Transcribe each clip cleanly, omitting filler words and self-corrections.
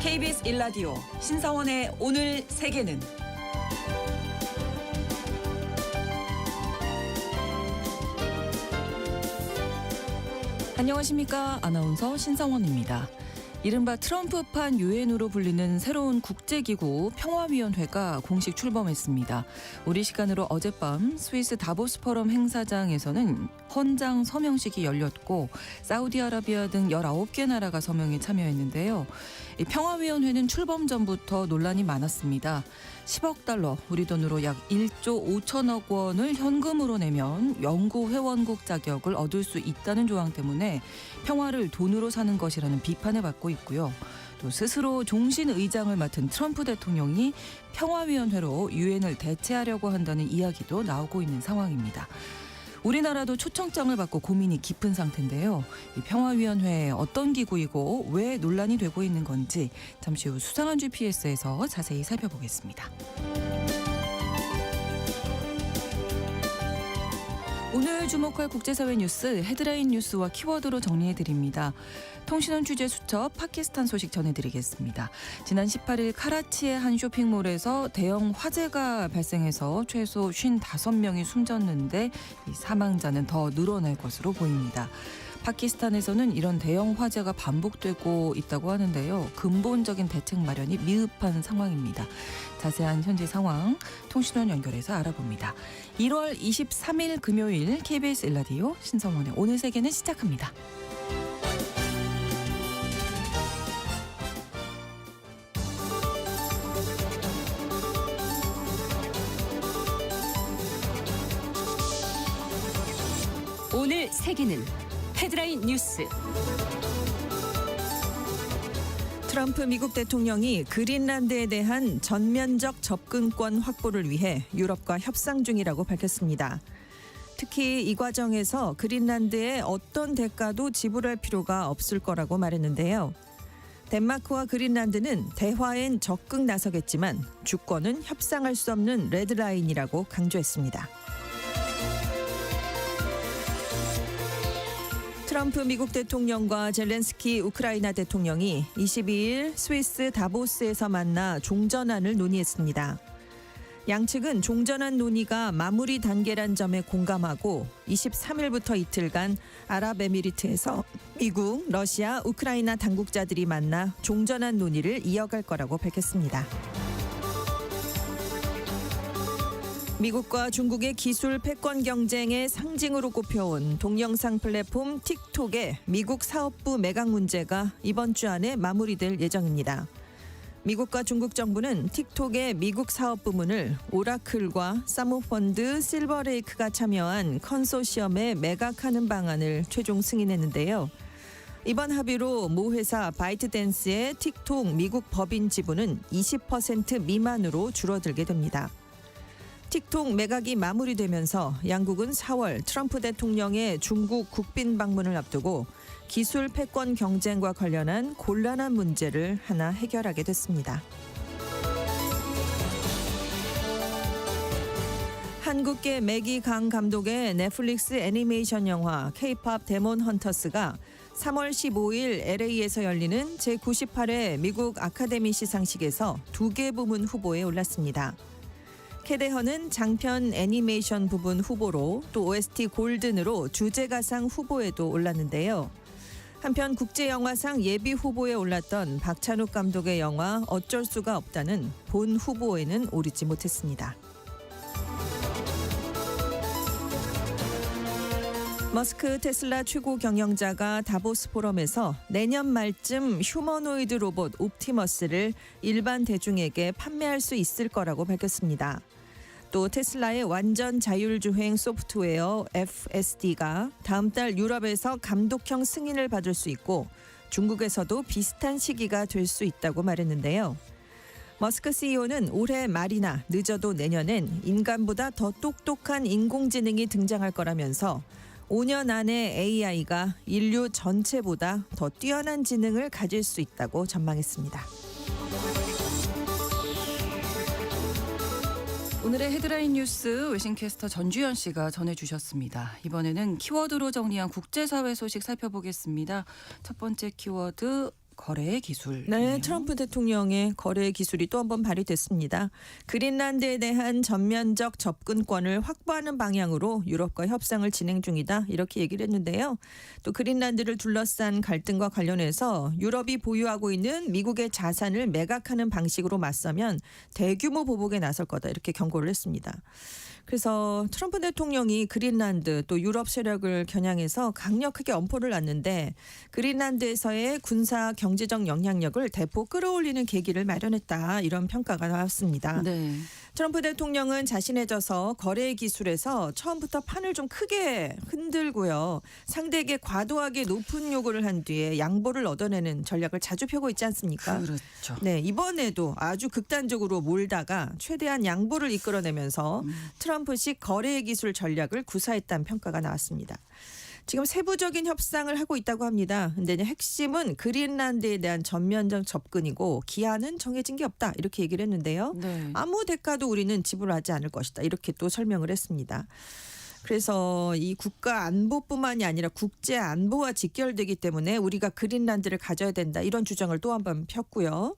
KBS 1라디오 신성원의 오늘 세계는 안녕하십니까. 아나운서 신성원입니다. 이른바 트럼프판 유엔으로 불리는 새로운 국제기구 평화위원회가 공식 출범했습니다. 우리 시간으로 어젯밤 스위스 다보스 포럼 행사장에서는 헌장 서명식이 열렸고 사우디아라비아 등 19개 나라가 서명에 참여했는데요. 이 평화위원회는 출범 전부터 논란이 많았습니다. 10억 달러, 우리 돈으로 약 1조 5천억 원을 현금으로 내면 영구 회원국 자격을 얻을 수 있다는 조항 때문에 평화를 돈으로 사는 것이라는 비판을 받고 있고요. 또 스스로 종신 의장을 맡은 트럼프 대통령이 평화위원회로 유엔을 대체하려고 한다는 이야기도 나오고 있는 상황입니다. 우리나라도 초청장을 받고 고민이 깊은 상태인데요. 이 평화위원회 어떤 기구이고 왜 논란이 되고 있는 건지 잠시 후 수상한 GPS에서 자세히 살펴보겠습니다. 오늘 주목할 국제사회 뉴스 헤드라인 뉴스와 키워드로 정리해드립니다. 통신원 취재 수첩 파키스탄 소식 전해드리겠습니다. 지난 18일 카라치의 한 쇼핑몰에서 대형 화재가 발생해서 최소 55명이 숨졌는데 이 사망자는 더 늘어날 것으로 보입니다. 파키스탄에서는 이런 대형 화재가 반복되고 있다고 하는데요. 근본적인 대책 마련이 미흡한 상황입니다. 자세한 현지 상황 통신원 연결해서 알아봅니다. 1월 23일 금요일 KBS 1라디오 신성원의 오늘 세계는 시작합니다. 오늘 세계는 헤드라인 뉴스. 트럼프 미국 대통령이 그린란드에 대한 전면적 접근권 확보를 위해 유럽과 협상 중이라고 밝혔습니다. 특히 이 과정에서 그린란드에 어떤 대가도 지불할 필요가 없을 거라고 말했는데요. 덴마크와 그린란드는 대화엔 적극 나서겠지만 주권은 협상할 수 없는 레드라인이라고 강조했습니다. 트럼프 미국 대통령과 젤렌스키 우크라이나 대통령이 22일 스위스 다보스에서 만나 종전안을 논의했습니다. 양측은 종전안 논의가 마무리 단계란 점에 공감하고 23일부터 이틀간 아랍에미리트에서 미국, 러시아, 우크라이나 당국자들이 만나 종전안 논의를 이어갈 거라고 밝혔습니다. 미국과 중국의 기술 패권 경쟁의 상징으로 꼽혀온 동영상 플랫폼 틱톡의 미국 사업부 매각 문제가 이번 주 안에 마무리될 예정입니다. 미국과 중국 정부는 틱톡의 미국 사업 부문을 오라클과 사모펀드, 실버레이크가 참여한 컨소시엄에 매각하는 방안을 최종 승인했는데요. 이번 합의로 모 회사 바이트댄스의 틱톡 미국 법인 지분은 20% 미만으로 줄어들게 됩니다. 틱톡 매각이 마무리되면서 양국은 4월 트럼프 대통령의 중국 국빈 방문을 앞두고 기술 패권 경쟁과 관련한 곤란한 문제를 하나 해결하게 됐습니다. 한국계 매기 강 감독의 넷플릭스 애니메이션 영화 K-POP 데몬 헌터스가 3월 15일 LA에서 열리는 제98회 미국 아카데미 시상식에서 2개 부문 후보에 올랐습니다. 캐데헌은 장편 애니메이션 부분 후보로 또 OST 골든으로 주제가상 후보에도 올랐는데요. 한편 국제영화상 예비 후보에 올랐던 박찬욱 감독의 영화 어쩔 수가 없다는 본 후보에는 오르지 못했습니다. 머스크 테슬라 최고 경영자가 다보스 포럼에서 내년 말쯤 휴머노이드 로봇 옵티머스를 일반 대중에게 판매할 수 있을 거라고 밝혔습니다. 또 테슬라의 완전 자율주행 소프트웨어 FSD가 다음 달 유럽에서 감독형 승인을 받을 수 있고 중국에서도 비슷한 시기가 될 수 있다고 말했는데요. 머스크 CEO는 올해 말이나 늦어도 내년엔 인간보다 더 똑똑한 인공지능이 등장할 거라면서 5년 안에 AI가 인류 전체보다 더 뛰어난 지능을 가질 수 있다고 전망했습니다. 오늘의 헤드라인 뉴스 외신캐스터 전주현 씨가 전해주셨습니다. 이번에는 키워드로 정리한 국제사회 소식 살펴보겠습니다. 첫 번째 키워드 거래의 기술. 네, 트럼프 대통령의 거래 기술이 또 한 번 발휘됐습니다. 그린란드에 대한 전면적 접근권을 확보하는 방향으로 유럽과 협상을 진행 중이다. 이렇게 얘기를 했는데요. 또 그린란드를 둘러싼 갈등과 관련해서 유럽이 보유하고 있는 미국의 자산을 매각하는 방식으로 맞서면 대규모 보복에 나설 거다. 이렇게 경고를 했습니다. 그래서 트럼프 대통령이 그린란드 또 유럽 세력을 겨냥해서 강력하게 엄포를 놨는데 그린란드에서의 군사 경제적 영향력을 대폭 끌어올리는 계기를 마련했다. 이런 평가가 나왔습니다. 네. 트럼프 대통령은 자신의 저서 거래 기술에서 처음부터 판을 좀 크게 흔들고요. 상대에게 과도하게 높은 요구를 한 뒤에 양보를 얻어내는 전략을 자주 펴고 있지 않습니까? 그렇죠. 네, 이번에도 아주 극단적으로 몰다가 최대한 양보를 이끌어내면서 트럼프식 거래 기술 전략을 구사했다는 평가가 나왔습니다. 지금 세부적인 협상을 하고 있다고 합니다. 근데 핵심은 그린란드에 대한 전면적 접근이고 기한은 정해진 게 없다. 이렇게 얘기를 했는데요. 네. 아무 대가도 우리는 지불하지 않을 것이다. 이렇게 또 설명을 했습니다. 그래서 이 국가 안보뿐만이 아니라 국제 안보와 직결되기 때문에 우리가 그린란드를 가져야 된다. 이런 주장을 또 한 번 폈고요.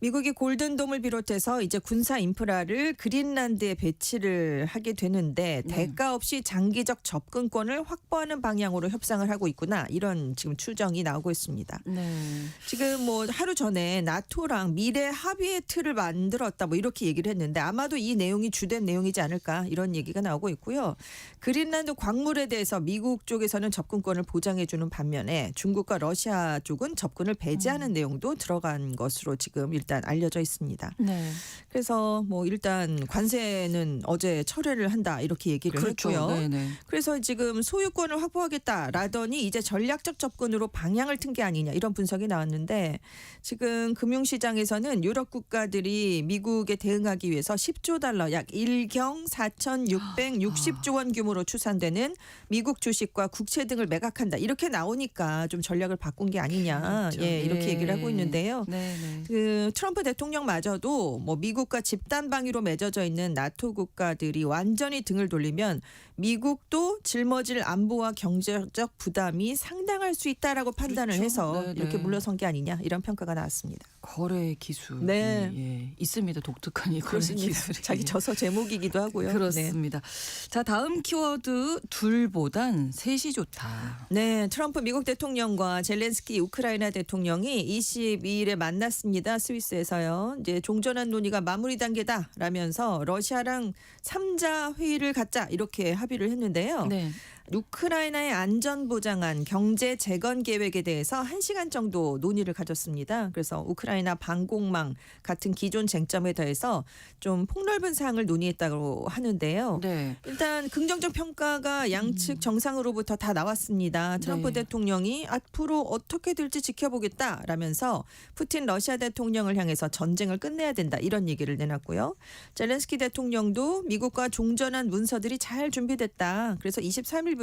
미국이 골든돔을 비롯해서 이제 군사 인프라를 그린란드에 배치를 하게 되는데 대가 없이 장기적 접근권을 확보하는 방향으로 협상을 하고 있구나. 이런 지금 추정이 나오고 있습니다. 네. 지금 뭐 하루 전에 나토랑 미래 합의의 틀을 만들었다 뭐 이렇게 얘기를 했는데 아마도 이 내용이 주된 내용이지 않을까 이런 얘기가 나오고 있고요. 그린란드 광물에 대해서 미국 쪽에서는 접근권을 보장해 주는 반면에 중국과 러시아 쪽은 접근을 배제하는 내용도 들어간 것으로 지금 일단 알려져 있습니다. 네. 그래서 뭐 일단 관세는 어제 철회를 한다 이렇게 얘기를 그렇죠. 했고요. 네네. 그래서 지금 소유권을 확보하겠다라더니 이제 전략적 접근으로 방향을 튼 게 아니냐 이런 분석이 나왔는데 지금 금융시장에서는 유럽 국가들이 미국에 대응하기 위해서 10조 달러 약 1경 4,660조 원 규모로 추산되는 미국 주식과 국채 등을 매각한다. 이렇게 나오니까 좀 전략을 바꾼 게 아니냐. 그렇죠. 예, 이렇게 얘기를 하고 있는데요. 네네. 그 트럼프 대통령마저도 뭐 미국과 집단 방위로 맺어져 있는 나토 국가들이 완전히 등을 돌리면 미국도 짊어질 안보와 경제적 부담이 상당할 수 있다라고 판단을 그렇죠. 해서 네네. 이렇게 물러선 게 아니냐 이런 평가가 나왔습니다. 거래 기술이 네. 예, 있습니다. 독특한 이 거래 그렇습니다. 기술이. 자기 저서 제목이기도 하고요. 네. 그렇습니다. 자, 다음 키워드 둘보단 셋이 좋다. 네, 트럼프 미국 대통령과 젤렌스키 우크라이나 대통령이 22일에 만났습니다. 스위스에서요. 이제 종전한 논의가 마무리 단계다라면서 러시아랑 3자 회의를 갖자 이렇게 합의를 했는데요. 네. 우크라이나의 안전보장안 경제 재건 계획에 대해서 1시간 정도 논의를 가졌습니다. 그래서 우크라이나 방공망 같은 기존 쟁점에 대해서 좀 폭넓은 사항을 논의했다고 하는데요. 네. 일단 긍정적 평가가 양측 정상으로부터 다 나왔습니다. 트럼프 네. 대통령이 앞으로 어떻게 될지 지켜보겠다라면서 푸틴 러시아 대통령을 향해서 전쟁을 끝내야 된다 이런 얘기를 내놨고요. 젤렌스키 대통령도 미국과 종전한 문서들이 잘 준비됐다. 그래서 23일부터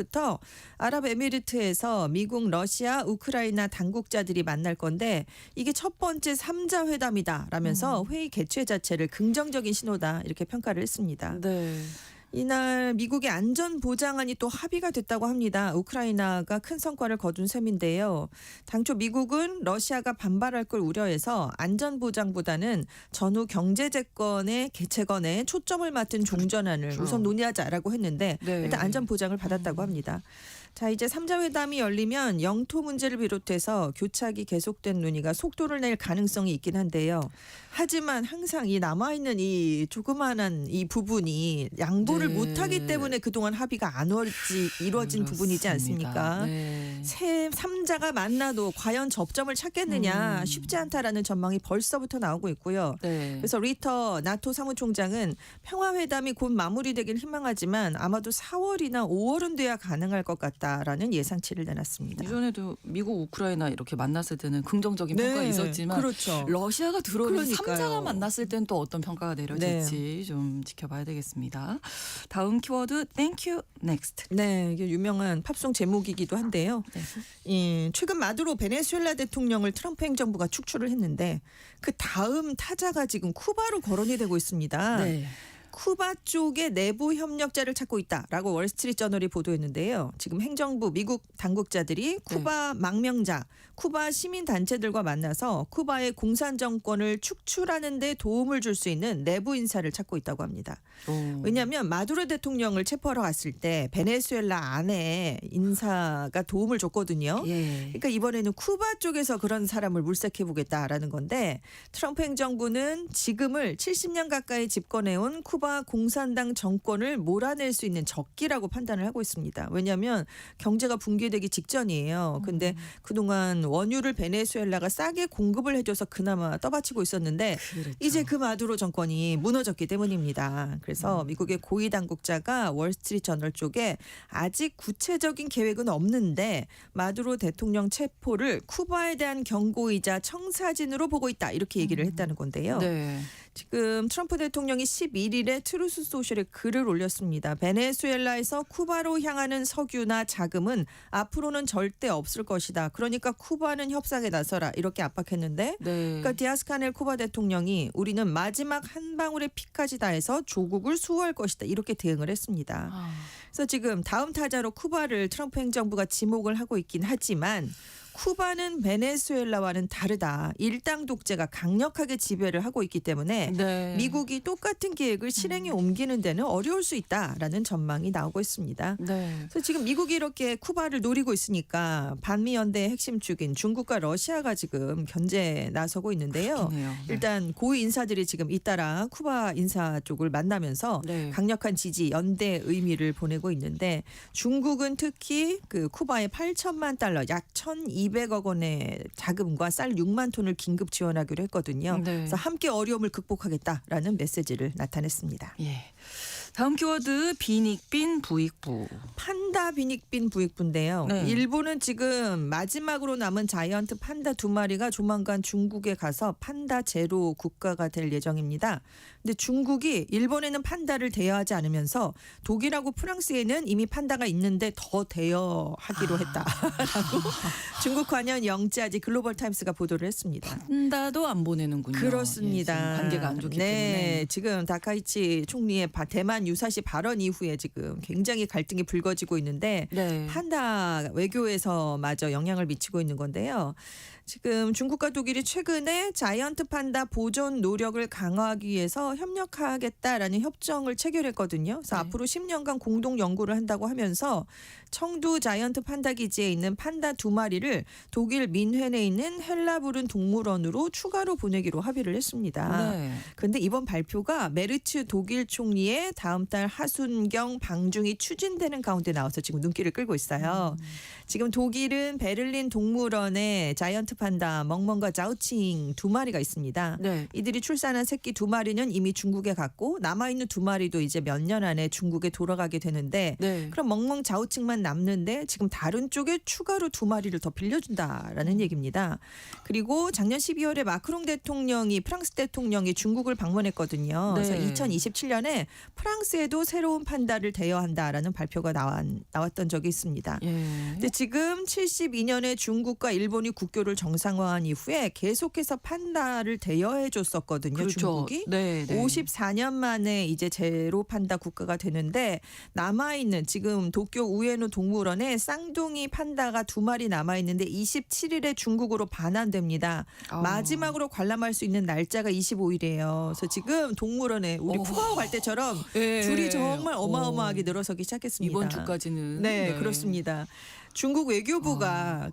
아랍에미리트에서 미국, 러시아, 우크라이나 당국자들이 만날 건데 이게 첫 번째 3자 회담이다라면서 회의 개최 자체를 긍정적인 신호다 이렇게 평가를 했습니다. 네. 이날 미국의 안전보장안이 또 합의가 됐다고 합니다. 우크라이나가 큰 성과를 거둔 셈인데요. 당초 미국은 러시아가 반발할 걸 우려해서 안전보장보다는 전후 경제재건의 개최건에 초점을 맞춘 종전안을 그렇죠. 우선 논의하자라고 했는데 네. 일단 안전보장을 받았다고 합니다. 자, 이제 3자 회담이 열리면 영토 문제를 비롯해서 교착이 계속된 논의가 속도를 낼 가능성이 있긴 한데요. 하지만 항상 이 남아있는 이 조그마한 이 부분이 양보를 네. 못하기 때문에 그동안 합의가 안 이루어진 부분이지 않습니까? 네. 새 3자가 만나도 과연 접점을 찾겠느냐 쉽지 않다라는 전망이 벌써부터 나오고 있고요. 네. 그래서 리터 나토 사무총장은 평화회담이 곧 마무리되길 희망하지만 아마도 4월이나 5월은 돼야 가능할 것 같다라는 예상치를 내놨습니다. 이전에도 미국, 우크라이나 이렇게 만났을 때는 긍정적인 평가가 있었지만 그렇죠. 러시아가 들어오면 그러니까요. 3자가 만났을 땐 또 어떤 평가가 내려질지 좀 지켜봐야 되겠습니다. 다음 키워드 Thank you next. 네, 이게 유명한 팝송 제목이기도 한데요. 네. 최근 마두로 베네수엘라 대통령을 트럼프 행정부가 축출을 했는데 그 다음 타자가 지금 쿠바로 거론이 되고 있습니다. 네. 쿠바 쪽의 내부 협력자를 찾고 있다라고 월스트리트저널이 보도했는데요. 지금 행정부 미국 당국자들이 쿠바 망명자, 쿠바 시민단체들과 만나서 쿠바의 공산 정권을 축출하는 데 도움을 줄 수 있는 내부 인사를 찾고 있다고 합니다. 왜냐하면 마두로 대통령을 체포하러 갔을 때 베네수엘라 안에 인사가 도움을 줬거든요. 그러니까 이번에는 쿠바 쪽에서 그런 사람을 물색해보겠다라는 건데 트럼프 행정부는 지금을 70년 가까이 집권해온 쿠바 공산당 정권을 몰아낼 수 있는 적기라고 판단을 하고 있습니다. 왜냐하면 경제가 붕괴되기 직전이에요. 근데 그동안 원유를 베네수엘라가 싸게 공급을 해줘서 그나마 떠받치고 있었는데 그렇죠. 이제 그 마두로 정권이 무너졌기 때문입니다. 그래서 미국의 고위 당국자가 월스트리트저널 쪽에 아직 구체적인 계획은 없는데 마두로 대통령 체포를 쿠바에 대한 경고이자 청사진으로 보고 있다 이렇게 얘기를 했다는 건데요. 네. 지금 트럼프 대통령이 11일에 트루스 소셜에 글을 올렸습니다. 베네수엘라에서 쿠바로 향하는 석유나 자금은 앞으로는 절대 없을 것이다. 그러니까 쿠바는 협상에 나서라 이렇게 압박했는데 그러니까 디아스 카넬 쿠바 대통령이 우리는 마지막 한 방울의 피까지 다해서 조국을 수호할 것이다. 이렇게 대응을 했습니다. 그래서 지금 다음 타자로 쿠바를 트럼프 행정부가 지목을 하고 있긴 하지만 쿠바는 베네수엘라와는 다르다. 일당 독재가 강력하게 지배를 하고 있기 때문에 미국이 똑같은 계획을 실행에 옮기는 데는 어려울 수 있다라는 전망이 나오고 있습니다. 그래서 지금 미국이 이렇게 쿠바를 노리고 있으니까 반미 연대의 핵심 축인 중국과 러시아가 지금 견제에 나서고 있는데요. 일단 고위 인사들이 지금 잇따라 쿠바 인사 쪽을 만나면서 강력한 지지 연대 의미를 보내고 있는데 중국은 특히 그 쿠바에 8천만 달러 약 1,200억 원의 자금과 쌀 6만 톤을 긴급 지원하기로 했거든요. 그래서 함께 어려움을 극복하겠다라는 메시지를 나타냈습니다. 다음 키워드 비닉빈 부익부. 판다 비닉빈 부익부인데요. 일본은 지금 마지막으로 남은 자이언트 판다 2마리가 조만간 중국에 가서 판다 제로 국가가 될 예정입니다. 근데 중국이 일본에는 판다를 대여하지 않으면서 독일하고 프랑스에는 이미 판다가 있는데 더 대여하기로 했다라고 중국 관련 영자지 글로벌 타임스가 보도를 했습니다. 판다도 안 보내는군요. 그렇습니다. 지금 관계가 안 좋기 때문에. 지금 다카이치 총리의 대만 유사시 발언 이후에 지금 굉장히 갈등이 불거지고 있는데 판다 외교에서마저 영향을 미치고 있는 건데요. 지금 중국과 독일이 최근에 자이언트 판다 보존 노력을 강화하기 위해서 협력하겠다라는 협정을 체결했거든요. 그래서 앞으로 10년간 공동 연구를 한다고 하면서 청두 자이언트 판다 기지에 있는 판다 2마리를 독일 민헨에 있는 헬라부른 동물원으로 추가로 보내기로 합의를 했습니다. 그런데 이번 발표가 메르츠 독일 총리의 다음 달 하순경 방중이 추진되는 가운데 나와서 지금 눈길을 끌고 있어요. 지금 독일은 베를린 동물원에 자이언트 판다 멍멍과 자우칭 2마리가 있습니다. 이들이 출산한 새끼 2마리는 이미 중국에 갔고 남아있는 2마리도 이제 몇 년 안에 중국에 돌아가게 되는데 그럼 멍멍 자우칭만 남는데 지금 다른 쪽에 추가로 2마리를 더 빌려준다라는 얘기입니다. 그리고 작년 12월에 마크롱 대통령이 프랑스 대통령이 중국을 방문했거든요. 그래서 2027년에 프랑스에도 새로운 판다를 대여한다라는 발표가 나왔던 적이 있습니다. 근데 지금 72년에 중국과 일본이 국교를 정상화한 이후에 계속해서 판다를 대여해 줬었거든요. 중국이. 54년 만에 이제 제로 판다 국가가 되는데 남아있는 지금 도쿄 우에노 동물원에 쌍둥이 판다가 2마리 남아있는데 27일에 중국으로 반환됩니다. 마지막으로 관람할 수 있는 날짜가 25일이에요. 그래서 지금 동물원에 우리 푸바오 갈 때처럼 줄이 정말 어마어마하게 늘어서기 시작했습니다. 이번 주까지는. 그렇습니다. 중국 외교부가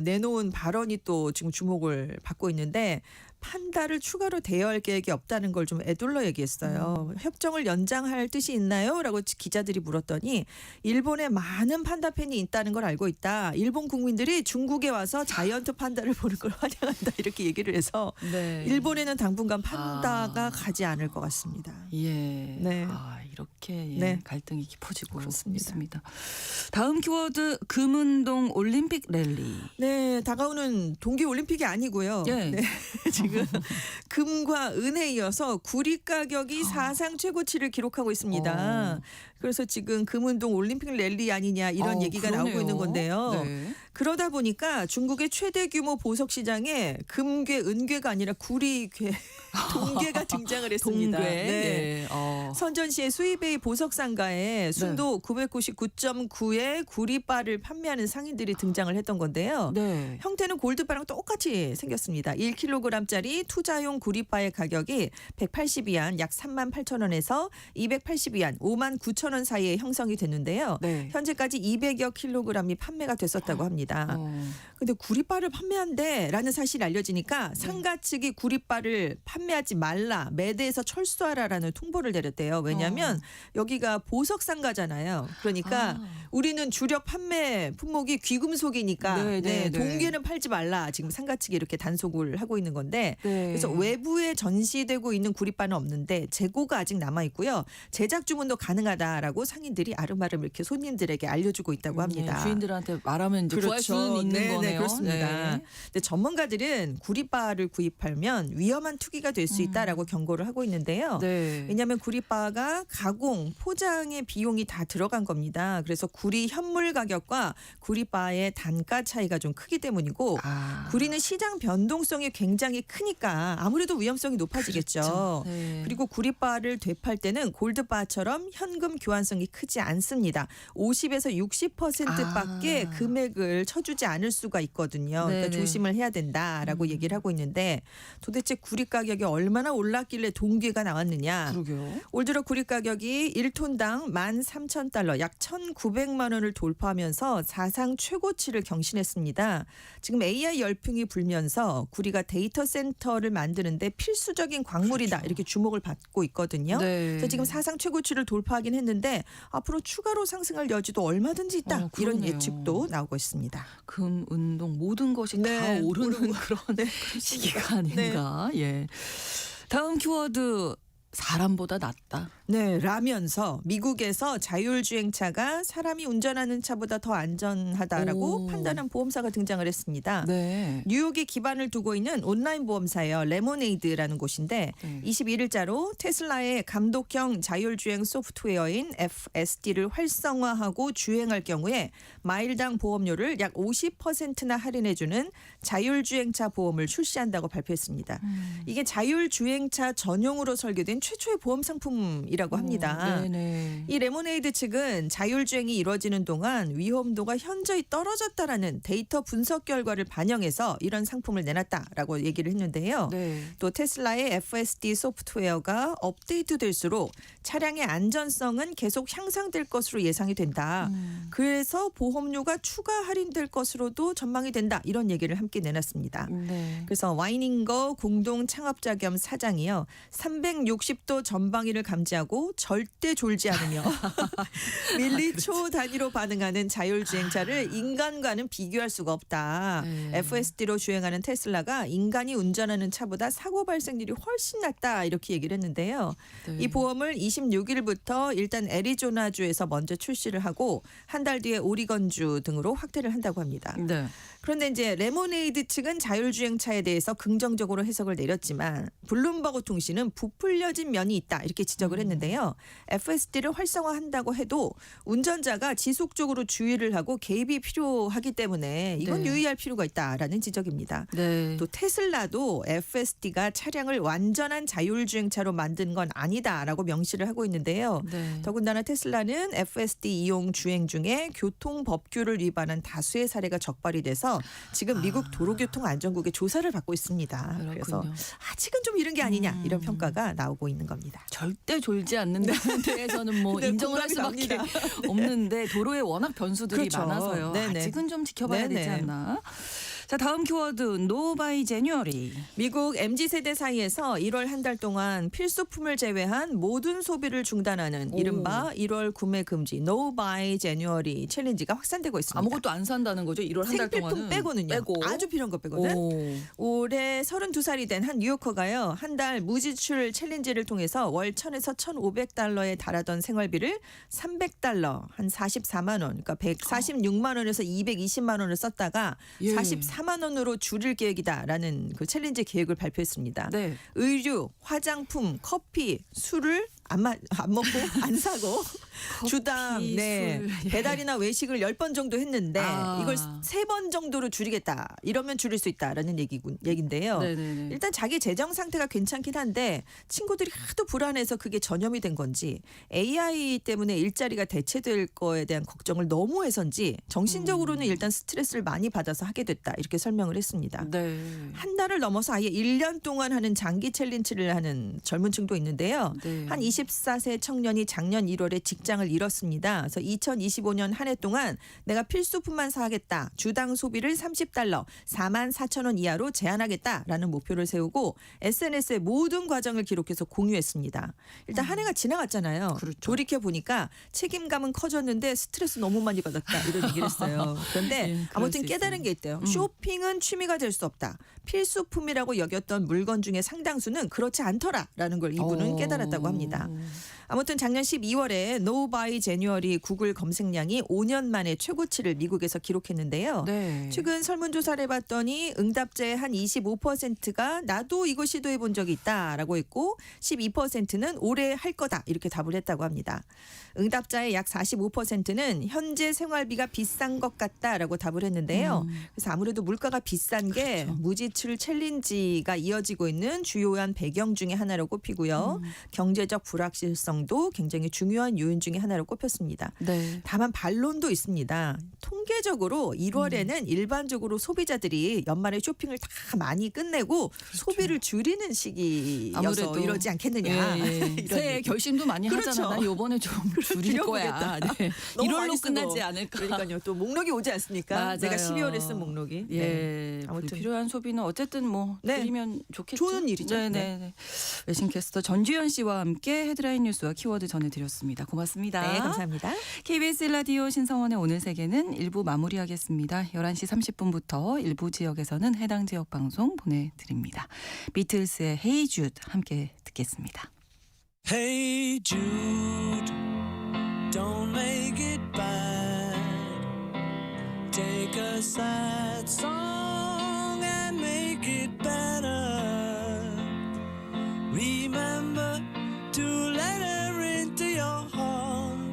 내놓은 발언이 또 지금 주목을 받고 있는데 판다를 추가로 대여할 계획이 없다는 걸 좀 애둘러 얘기했어요. 협정을 연장할 뜻이 있나요? 라고 기자들이 물었더니 일본에 많은 판다 팬이 있다는 걸 알고 있다. 일본 국민들이 중국에 와서 자이언트 판다를 보는 걸 환영한다. 이렇게 얘기를 해서 일본에는 당분간 판다가 가지 않을 것 같습니다. 이렇게 갈등이 깊어지고 있습니다. 다음 키워드 금운동 올림픽 랠리. 다가오는 동계올림픽이 아니고요. 지금 금과 은에 이어서 구리 가격이 사상 최고치를 기록하고 있습니다. 그래서 지금 금운동 올림픽 랠리 아니냐 이런 얘기가 나오고 있는 건데요. 그러다 보니까 중국의 최대 규모 보석 시장에 금괴, 은괴가 아니라 구리괴, 동괴가 등장을 했습니다. 동괴. 네. 네. 선전시의 수이베이 보석상가에 순도 999.9의 구리바를 판매하는 상인들이 등장을 했던 건데요. 네. 형태는 골드바랑 똑같이 생겼습니다. 1kg짜리 투자용 구리바의 가격이 182안 약 38,000원에서 282안 59,000원 사이에 형성이 됐는데요. 네. 현재까지 200여 킬로그램이 판매가 됐었다고 합니다. 근데 구리바를 판매한대라는 사실이 알려지니까 상가 측이 구리바를 판매하지 말라, 매대에서 철수하라라는 통보를 내렸대요. 왜냐하면 여기가 보석 상가잖아요. 그러니까 우리는 주력 판매 품목이 귀금속이니까 네. 동괴는 팔지 말라. 지금 상가 측이 이렇게 단속을 하고 있는 건데 네. 그래서 외부에 전시되고 있는 구리바는 없는데 재고가 아직 남아 있고요. 제작 주문도 가능하다라고 상인들이 아름아름 이렇게 손님들에게 알려주고 있다고 합니다. 네, 주인들한테 말하면 이제 구할 수는 있는 네, 거네요. 네, 그렇습니다. 네. 근데 전문가들은 구리바를 구입하면 위험한 투기가 될 수 있다라고 경고를 하고 있는데요. 네. 왜냐하면 구리바가 가공, 포장의 비용이 다 들어간 겁니다. 그래서 구리 현물 가격과 구리바의 단가 차이가 좀 크기 때문이고 구리는 시장 변동성이 굉장히 크니까 아무래도 위험성이 높아지겠죠. 그렇죠. 네. 그리고 구리바를 되팔 때는 골드바처럼 현금 교환성이 크지 않습니다. 50에서 60%밖에 금액을 쳐주지 않을 수가 있거든요. 그러니까 네네. 조심을 해야 된다라고 얘기를 하고 있는데 도대체 구리 가격이 얼마나 올랐길래 동괴가 나왔느냐. 그러게요. 올 들어 구리 가격이 1톤당 13,000달러 약 1,900만 원을 돌파하면서 사상 최고치를 경신했습니다. 지금 AI 열풍이 불면서 구리가 데이터 센터를 만드는데 필수적인 광물이다. 그렇죠. 이렇게 주목을 받고 있거든요. 네. 그래서 지금 사상 최고치를 돌파하긴 했는데 앞으로 추가로 상승할 여지도 얼마든지 있다. 이런 그러네요. 예측도 나오고 있습니다. 금, 운동 모든 것이 네, 다 오르는 오르고. 그런 네. 시기가 아닌가. 예. 다음 키워드 사람보다 낫다. 네, 라면서 미국에서 자율주행차가 사람이 운전하는 차보다 더 안전하다라고 오. 판단한 보험사가 등장을 했습니다. 네. 뉴욕에 기반을 두고 있는 온라인 보험사예요. 레모네이드라는 곳인데 네. 21일자로 테슬라의 감독형 자율주행 소프트웨어인 FSD를 활성화하고 주행할 경우에 마일당 보험료를 약 50%나 할인해주는 자율주행차 보험을 출시한다고 발표했습니다. 이게 자율주행차 전용으로 설계된 최초의 보험 상품이라고 합니다. 네네. 이 레모네이드 측은 자율주행이 이루어지는 동안 위험도가 현저히 떨어졌다라는 데이터 분석 결과를 반영해서 이런 상품을 내놨다라고 얘기를 했는데요. 네. 또 테슬라의 FSD 소프트웨어가 업데이트될수록 차량의 안전성은 계속 향상될 것으로 예상이 된다. 그래서 보험료가 추가 할인될 것으로도 전망이 된다. 이런 얘기를 함께 내놨습니다. 네. 그래서 와이닝거 공동 창업자 겸 사장이요. 360도 전방위를 감지하고 절대 졸지 않으며 밀리초 단위로 반응하는 자율주행차를 인간과는 비교할 수가 없다. 네. FSD로 주행하는 테슬라가 인간이 운전하는 차보다 사고 발생률이 훨씬 낮다. 이렇게 얘기를 했는데요. 네. 이 보험을 26일부터 일단 애리조나주에서 먼저 출시를 하고 한 달 뒤에 오리건주 등으로 확대를 한다고 합니다. 네. 그런데 이제 레모네이드 측은 자율주행차에 대해서 긍정적으로 해석을 내렸지만 블룸버그 통신은 부풀려진 면이 있다 이렇게 지적을 했는데요. FSD를 활성화한다고 해도 운전자가 지속적으로 주의를 하고 개입이 필요하기 때문에 이건 네. 유의할 필요가 있다라는 지적입니다. 네. 또 테슬라도 FSD가 차량을 완전한 자율주행차로 만든 건 아니다라고 명시를 하고 있는데요. 네. 더군다나 테슬라는 FSD 이용 주행 중에 교통법규를 위반한 다수의 사례가 적발이 돼서 지금 미국 도로교통안전국의 조사를 받고 있습니다. 그래서 그렇군요. 아직은 좀 이른 게 아니냐 이런 평가가 나오고 있는 겁니다. 절대 졸지 않는다는 데에서는 뭐 네, 인정을 할 공감이 수밖에 납니다. 없는데 도로에 워낙 변수들이 그렇죠. 많아서요. 네네. 아직은 좀 지켜봐야 되지 네네. 않나. 자, 다음 키워드 No by January. 미국 MZ세대 사이에서 1월 한 달 동안 필수품을 제외한 모든 소비를 중단하는 이른바 1월 구매 금지 No by January 챌린지가 확산되고 있습니다. 아무것도 안 산다는 거죠. 1월 한 달 동안은. 생필품 빼고는요. 빼고. 아주 필요한 거 빼거든. 올해 32살이 된 한 뉴요커가요. 한 달 무지출 챌린지를 통해서 월 1,000에서 1,500달러에 달하던 생활비를 300달러, 한 44만 원, 그러니까 146만 원에서 220만 원을 썼다가 예. 44만 원으로 줄일 계획이다라는 그 챌린지 계획을 발표했습니다. 네. 의류, 화장품, 커피, 술을 안 먹고 안 사고 주당 네, 술, 예. 배달이나 외식을 10번 정도 했는데 이걸 3번 정도로 줄이겠다. 이러면 줄일 수 있다라는 얘기인데요. 네네네. 일단 자기 재정 상태가 괜찮긴 한데 친구들이 하도 불안해서 그게 전염이 된 건지 AI 때문에 일자리가 대체될 거에 대한 걱정을 너무 해서인지 정신적으로는 일단 스트레스를 많이 받아서 하게 됐다. 이렇게 설명을 했습니다. 네. 한 달을 넘어서 아예 1년 동안 하는 장기 챌린지를 하는 젊은 층도 있는데요. 네. 한 24세 청년이 작년 1월에 직장을 잃었습니다. 그래서 2025년 한 해 동안 내가 필수품만 사겠다. 주당 소비를 $30, 44,000원 이하로 제한하겠다라는 목표를 세우고 SNS에 모든 과정을 기록해서 공유했습니다. 일단 한 해가 지나갔잖아요. 그렇죠. 돌이켜 보니까 책임감은 커졌는데 스트레스 너무 많이 받았다. 이런 얘기를 했어요. 그런데 예, 그럴 아무튼 수 깨달은 있어요. 게 있대요. 쇼핑은 취미가 될 수 없다. 필수품이라고 여겼던 물건 중에 상당수는 그렇지 않더라라는 걸 이분은 깨달았다고 합니다. 아무튼 작년 12월에 No by January 구글 검색량이 5년 만에 최고치를 미국에서 기록했는데요. 네. 최근 설문조사를 해봤더니 응답자의 한 25%가 나도 이거 시도해 본 적이 있다라고 했고 12%는 올해 할 거다 이렇게 답을 했다고 합니다. 응답자의 약 45%는 현재 생활비가 비싼 것 같다라고 답을 했는데요. 그래서 아무래도 물가가 비싼 게 무지출 챌린지가 이어지고 있는 주요한 배경 중에 하나로 꼽히고요. 경제적 불확실성도 굉장히 중요한 요인 중에 하나로 꼽혔습니다. 네. 다만 반론도 있습니다. 통계적으로 1월에는 일반적으로 소비자들이 연말에 쇼핑을 다 많이 끝내고 소비를 줄이는 시기여서 아무래도. 이러지 않겠느냐. 예, 예. 이런 새해 얘기. 결심도 많이 그렇죠. 하잖아. 나 요번에 좀 줄일 거야. 줄여보겠다. 네. 너무 1월로 많이 쓰고. 끝나지 않을까. 그러니까요. 또 목록이 오지 않습니까? 맞아요. 내가 12월에 쓴 목록이. 예, 네. 아무튼 불필요한 소비는 어쨌든 뭐 네. 줄이면 좋겠죠. 좋은 일이죠. 네, 네. 네. 외신캐스터 전주현 씨와 함께 헤드라인 뉴스와 키워드 전해드렸습니다. 고맙습니다. 네, 감사합니다. KBS 라디오 신성원의 오늘 세계는 1부 마무리하겠습니다. 11시 30분부터 일부 지역에서는 해당 지역 방송 보내드립니다. 비틀스의 Hey Jude 함께 듣겠습니다. Hey Jude, don't make it bad. Take a sad song and make it better. Remember to let her into your heart.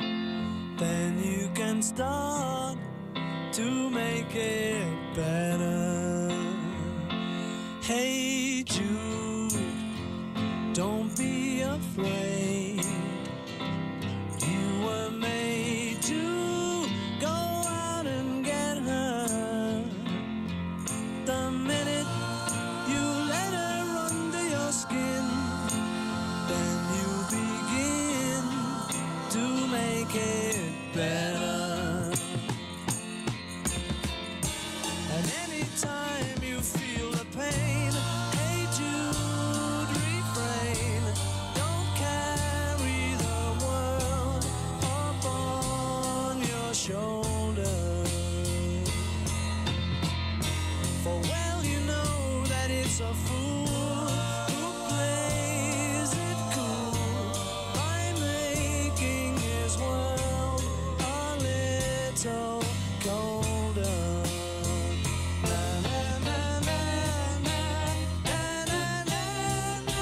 Then you can start to make it better. Hey Jude, don't be afraid. You were made to go out and get her. The minute you let her under your skin, then you begin to make it better. And anytime you feel the pain, hey Jude, refrain. Don't carry the world upon your shoulder. For well you know that it's a fool who plays it cool by making his world a little colder. Na, na, na, na, na, na, na, na, na.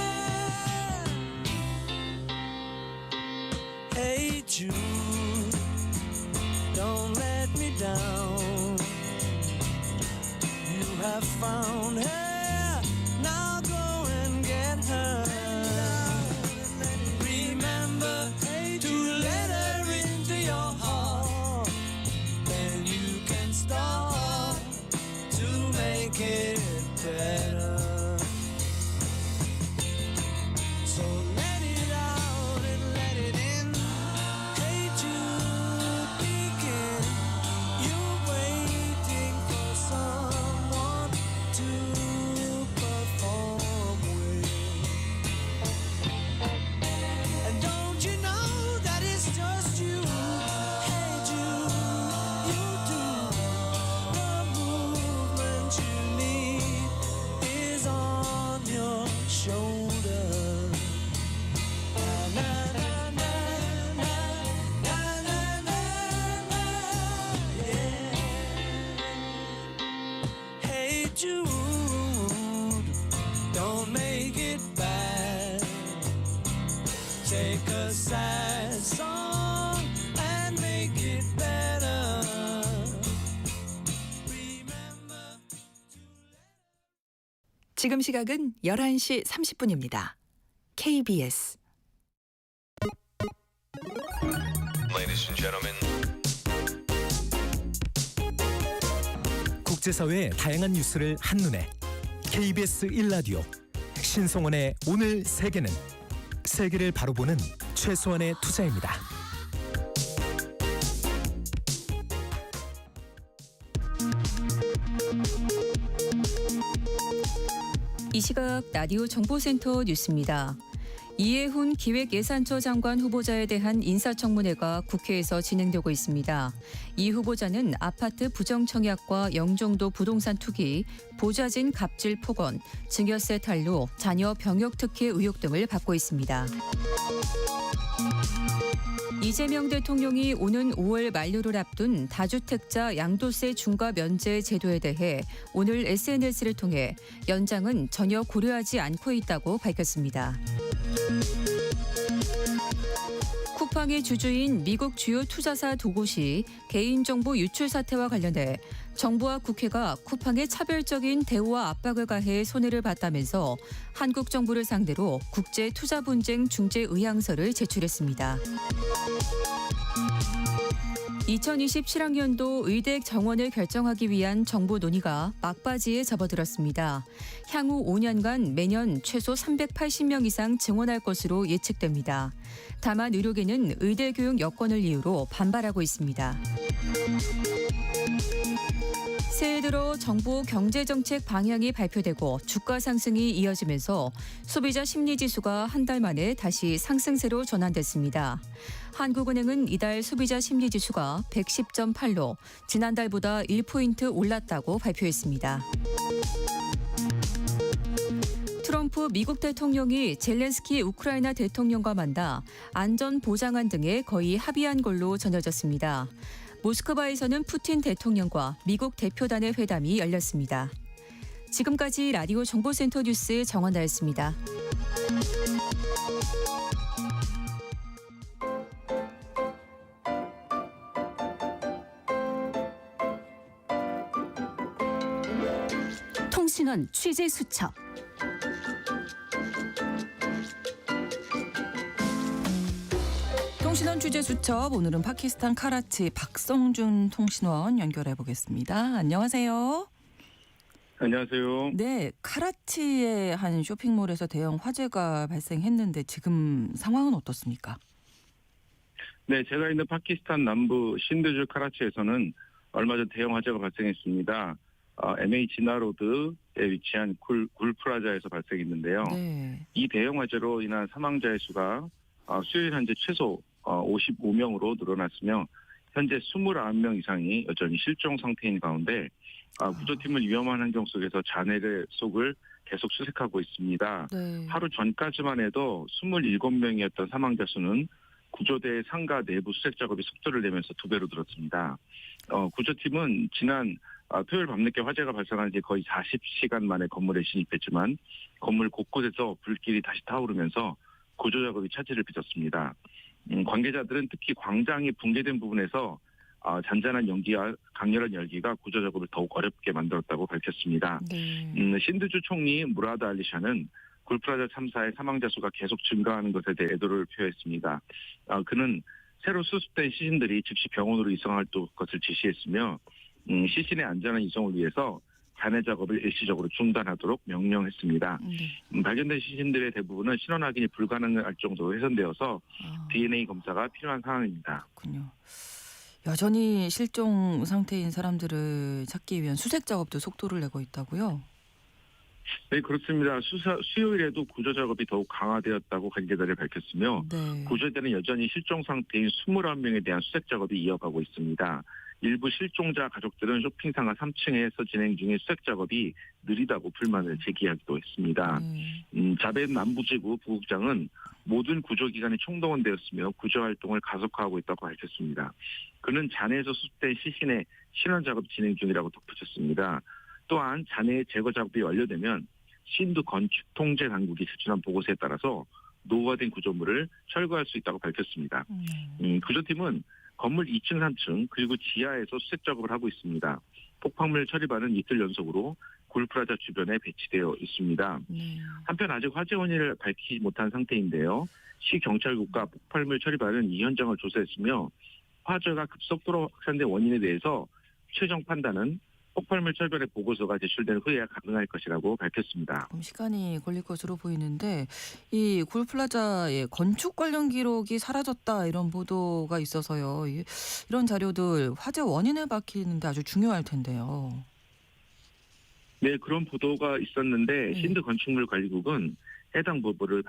Hey Jude, don't let me down. You have found her, now go and get her. Remember to let her into your heart. Then you can start to make it better. So let it out and let it in. Hey Jude, begin. You're waiting for someone to perform with. And don't you know that it's just you? Hey Jude, you do. The movement you need is on your shoulder. Na, na, na, na, na, na, na, na, yeah. Hey Jude, don't make it bad. Take a sad song and make it better. Remember. 지금 시각은 11시 30분입니다. KBS Ladies and gentlemen. 국제사회의 다양한 뉴스를 한눈에 KBS 1라디오 신성원의 오늘 세계는 세계를 바로 보는 최소한의 투자입니다. 이 시각 라디오 정보센터 뉴스입니다. 이해훈 기획예산처 장관 후보자에 대한 인사청문회가 국회에서 진행되고 있습니다. 이 후보자는 아파트 부정청약과 영종도 부동산 투기, 보좌진 갑질 폭언, 증여세 탈루, 자녀 병역 특혜 의혹 등을 받고 있습니다. 이재명 대통령이 오는 5월 만료를 앞둔 다주택자 양도세 중과 면제 제도에 대해 오늘 SNS를 통해 연장은 전혀 고려하지 않고 있다고 밝혔습니다. 쿠팡의 주주인 미국 주요 투자사 두 곳이 개인정보 유출 사태와 관련해 정부와 국회가 쿠팡에 차별적인 대우와 압박을 가해 손해를 봤다면서 한국 정부를 상대로 국제 투자 분쟁 중재 의향서를 제출했습니다. 2027학년도 의대 정원을 결정하기 위한 정부 논의가 막바지에 접어들었습니다. 향후 5년간 매년 최소 380명 이상 증원할 것으로 예측됩니다. 다만 의료계는 의대 교육 여건을 이유로 반발하고 있습니다. 새해 들어 정부 경제정책 방향이 발표되고 주가 상승이 이어지면서 소비자 심리지수가 한 달 만에 다시 상승세로 전환됐습니다. 한국은행은 이달 소비자 심리지수가 110.8로 지난달보다 1포인트 올랐다고 발표했습니다. 트럼프 미국 대통령이 젤렌스키 우크라이나 대통령과 만나 안전 보장안 등에 거의 합의한 걸로 전해졌습니다. 모스크바에서는 푸틴 대통령과 미국 대표단의 회담이 열렸습니다. 지금까지 라디오 정보센터 뉴스 정원나였습니다. 통신원 취재 수첩. 통신원 취재 수첩, 오늘은 파키스탄 카라치 박성준 통신원 연결해 보겠습니다. 안녕하세요. 안녕하세요. 네, 카라치의 한 쇼핑몰에서 대형 화재가 발생했는데 지금 상황은 어떻습니까? 네, 제가 있는 파키스탄 남부 신드주 카라치에서는 얼마 전 대형 화재가 발생했습니다. MA 지나로드에 위치한 굴프라자에서 발생했는데요. 네. 이 대형 화재로 인한 사망자의 수가 수요일 현재 최소 55명으로 늘어났으며 현재 29명 이상이 여전히 실종 상태인 가운데 구조팀은 위험한 환경 속에서 잔해의 속을 계속 수색하고 있습니다. 네. 하루 전까지만 해도 27명이었던 사망자 수는 구조대의 상가 내부 수색 작업이 속도를 내면서 2배로 늘었습니다. 구조팀은 지난 토요일 밤늦게 화재가 발생한 지 거의 40시간 만에 건물에 진입했지만 건물 곳곳에서 불길이 다시 타오르면서 구조 작업이 차질을 빚었습니다. 관계자들은 특히 광장이 붕괴된 부분에서 잔잔한 연기와 강렬한 열기가 구조 작업을 더욱 어렵게 만들었다고 밝혔습니다. 네. 신드주 총리 무라드 알리샤는 굴프라자 참사의 사망자 수가 계속 증가하는 것에 대해 애도를 표했습니다. 그는 새로 수습된 시신들이 즉시 병원으로 이송할 것을 지시했으며 시신의 안전한 이송을 위해서 잔해 작업을 일시적으로 중단하도록 명령했습니다. 네. 발견된 시신들의 대부분은 신원 확인이 불가능할 정도로 훼손되어서 DNA 검사가 필요한 상황입니다. 그렇군요. 여전히 실종 상태인 사람들을 찾기 위한 수색 작업도 속도를 내고 있다고요? 네, 그렇습니다. 수요일에도 구조 작업이 더욱 강화되었다고 관계자들이 밝혔으며 네. 구조대는 여전히 실종 상태인 21명에 대한 수색 작업이 이어가고 있습니다. 일부 실종자 가족들은 쇼핑상가 3층에서 진행 중인 수색 작업이 느리다고 불만을 제기하기도 했습니다. 자베 남부지구 부국장은 모든 구조기관이 총동원되었으며 구조활동을 가속화하고 있다고 밝혔습니다. 그는 잔해에서 수습된 시신의 신원 작업 진행 중이라고 덧붙였습니다. 또한 잔해의 제거 작업이 완료되면 신도 건축 통제 당국이 제출한 보고서에 따라서 노후화된 구조물을 철거할 수 있다고 밝혔습니다. 구조팀은 건물 2층, 3층 그리고 지하에서 수색 작업을 하고 있습니다. 폭발물 처리반은 이틀 연속으로 굴프라자 주변에 배치되어 있습니다. 한편 아직 화재 원인을 밝히지 못한 상태인데요. 시경찰국과 폭발물 처리반은 이 현장을 조사했으며 화재가 급속도로 확산된 원인에 대해서 최종 판단은 폭발물 처리반의 보고서가 제출된 후에야 가능할 것이라고 밝혔습니다. 좀 시간이 걸릴 것으로 보이는데 이 굴플라자의 건축 관련 기록이 사라졌다 이런 보도가 있어서요. 이런 자료들 화재 원인을 밝히는데 아주 중요할 텐데요. 네, 그런 보도가 있었는데 네. 신드건축물관리국은 해당 보도를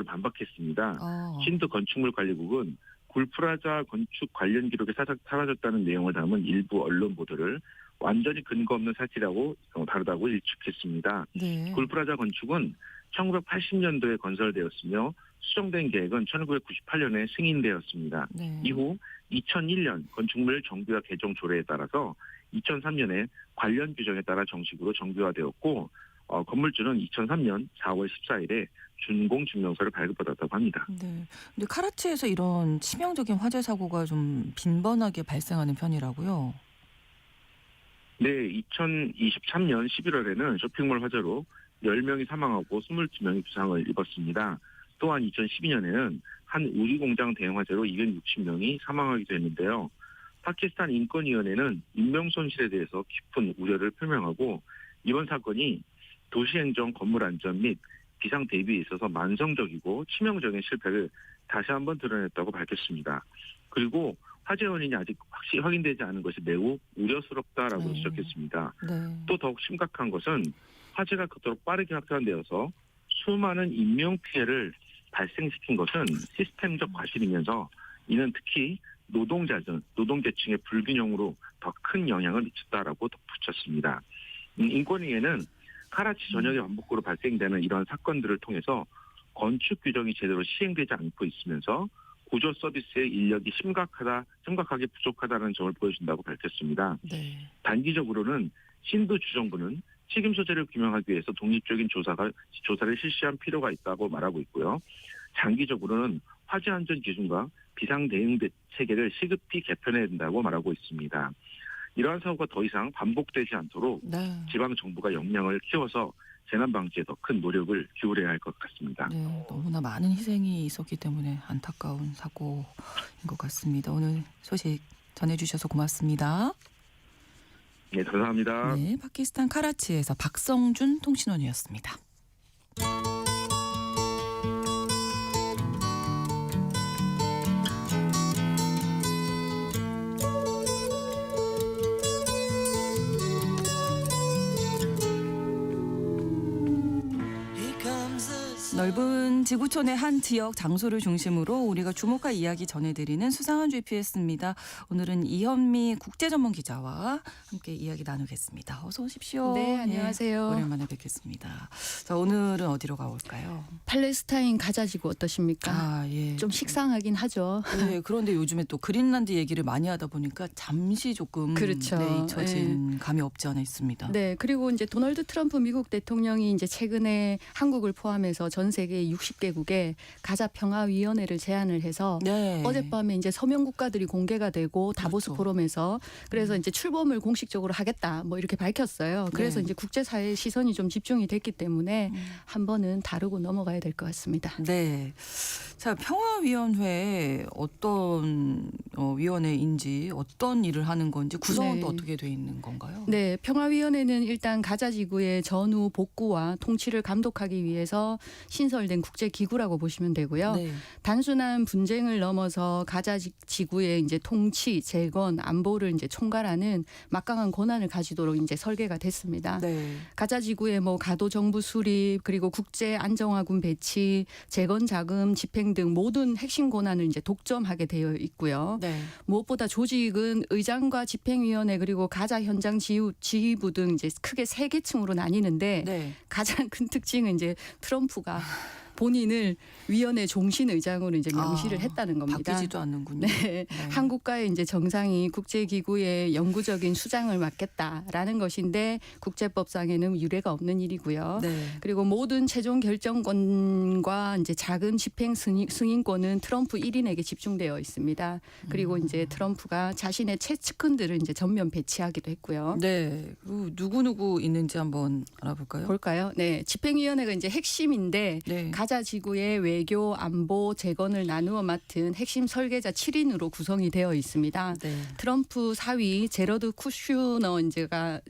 반박했습니다. 신드건축물관리국은 굴프라자 건축 관련 기록이 사라졌다는 내용을 담은 일부 언론 보도를 완전히 근거 없는 사실이라고 다르다고 일축했습니다. 네. 굴프라자 건축은 1980년도에 건설되었으며 수정된 계획은 1998년에 승인되었습니다. 네. 이후 2001년 건축물 정비화 개정 조례에 따라서 2003년에 관련 규정에 따라 정식으로 정비화되었고 건물주는 2003년 4월 14일에 준공 증명서를 발급받았다고 합니다. 네. 근데 카라치에서 이런 치명적인 화재 사고가 좀 빈번하게 발생하는 편이라고요. 네, 2023년 11월에는 쇼핑몰 화재로 10명이 사망하고 22명이 부상을 입었습니다. 또한 2012년에는 한 우리 공장 대형 화재로 260명이 사망하기도 했는데요. 파키스탄 인권위원회는 인명손실에 대해서 깊은 우려를 표명하고 이번 사건이 도시행정, 건물 안전 및 비상 대비에 있어서 만성적이고 치명적인 실패를 다시 한번 드러냈다고 밝혔습니다. 그리고 화재 원인이 아직 확실히 확인되지 않은 것이 매우 우려스럽다라고 네. 지적했습니다. 네. 또 더욱 심각한 것은 화재가 그토록 빠르게 확산되어서 수많은 인명 피해를 발생시킨 것은 시스템적 과실이면서 이는 특히 노동계층의 불균형으로 더 큰 영향을 미쳤다라고 덧붙였습니다. 인권위에는 카라치 전역의 반복으로 발생되는 이러한 사건들을 통해서 건축 규정이 제대로 시행되지 않고 있으면서 구조 서비스의 인력이 심각하게 부족하다는 점을 보여준다고 밝혔습니다. 네. 단기적으로는 신도 주정부는 책임 소재를 규명하기 위해서 독립적인 조사를 실시한 필요가 있다고 말하고 있고요. 장기적으로는 화재 안전 기준과 비상 대응 체계를 시급히 개편해야 된다고 말하고 있습니다. 이러한 사고가 더 이상 반복되지 않도록 네. 지방 정부가 역량을 키워서 재난 방지에 더 큰 노력을 기울여야 할 것 같습니다. 네, 너무나 많은 희생이 있었기 때문에 안타까운 사고인 것 같습니다. 오늘 소식 전해주셔서 고맙습니다. 네, 감사합니다. 네, 파키스탄 카라치에서 박성준 통신원이었습니다. 넓은 지구촌의 한 지역 장소를 중심으로 우리가 주목할 이야기 전해드리는 수상한 GPS입니다. 오늘은 이현미 국제전문 기자와 함께 이야기 나누겠습니다. 어서 오십시오. 네, 안녕하세요. 예, 오랜만에 뵙겠습니다. 자, 오늘은 어디로 가볼까요? 팔레스타인 가자지구 어떠십니까? 아, 예. 좀 식상하긴 하죠. 네, 그런데 요즘에 또 그린란드 얘기를 많이 하다 보니까 잠시 조금 그렇죠. 네, 잊혀진 감이 없지 않아 있습니다. 네, 그리고 이제 도널드 트럼프 미국 대통령이 이제 최근에 한국을 포함해서 전 세계 60개국에 가자 평화위원회를 제안을 해서 네. 어젯밤에 이제 서명 국가들이 공개가 되고 다보스 그렇죠. 포럼에서 그래서 이제 출범을 공식적으로 하겠다 뭐 이렇게 밝혔어요. 그래서 네. 이제 국제사회의 시선이 좀 집중이 됐기 때문에 한 번은 다루고 넘어가야 될 것 같습니다. 네. 자, 평화위원회 어떤 위원회인지 어떤 일을 하는 건지 구성은 네. 또 어떻게 돼 있는 건가요? 네, 평화위원회는 일단 가자 지구의 전후 복구와 통치를 감독하기 위해서 신설된 국제기구라고 보시면 되고요. 네. 단순한 분쟁을 넘어서 가자 지구의 이제 통치, 재건, 안보를 이제 총괄하는 막강한 권한을 가지도록 이제 설계가 됐습니다. 네. 가자 지구의 뭐 가도 정부 수립 그리고 국제 안정화군 배치, 재건 자금 집행 등 모든 핵심 권한을 이제 독점하게 되어 있고요. 네. 무엇보다 조직은 의장과 집행위원회 그리고 가자 현장 지휘부 등 이제 크게 세 계층으로 나뉘는데 네. 가장 큰 특징은 이제 트럼프가 본인을 위원회 종신 의장으로 이제 명시를 아, 했다는 겁니다. 바뀌지도 않는군요. 네. 한국과의 이제 정상이 국제기구의 영구적인 수장을 맡겠다라는 것인데 국제법상에는 유례가 없는 일이고요. 네. 그리고 모든 최종 결정권과 이제 자금 집행 승인권은 트럼프 1인에게 집중되어 있습니다. 그리고 이제 트럼프가 자신의 최측근들을 이제 전면 배치하기도 했고요. 네. 누구 있는지 한번 알아볼까요? 볼까요? 네, 집행위원회가 이제 핵심인데 네. 가자 지구의 외교, 안보, 재건을 나누어 맡은 핵심 설계자 7인으로 구성이 되어 있습니다. 네. 트럼프 사위 제러드 쿠슈너가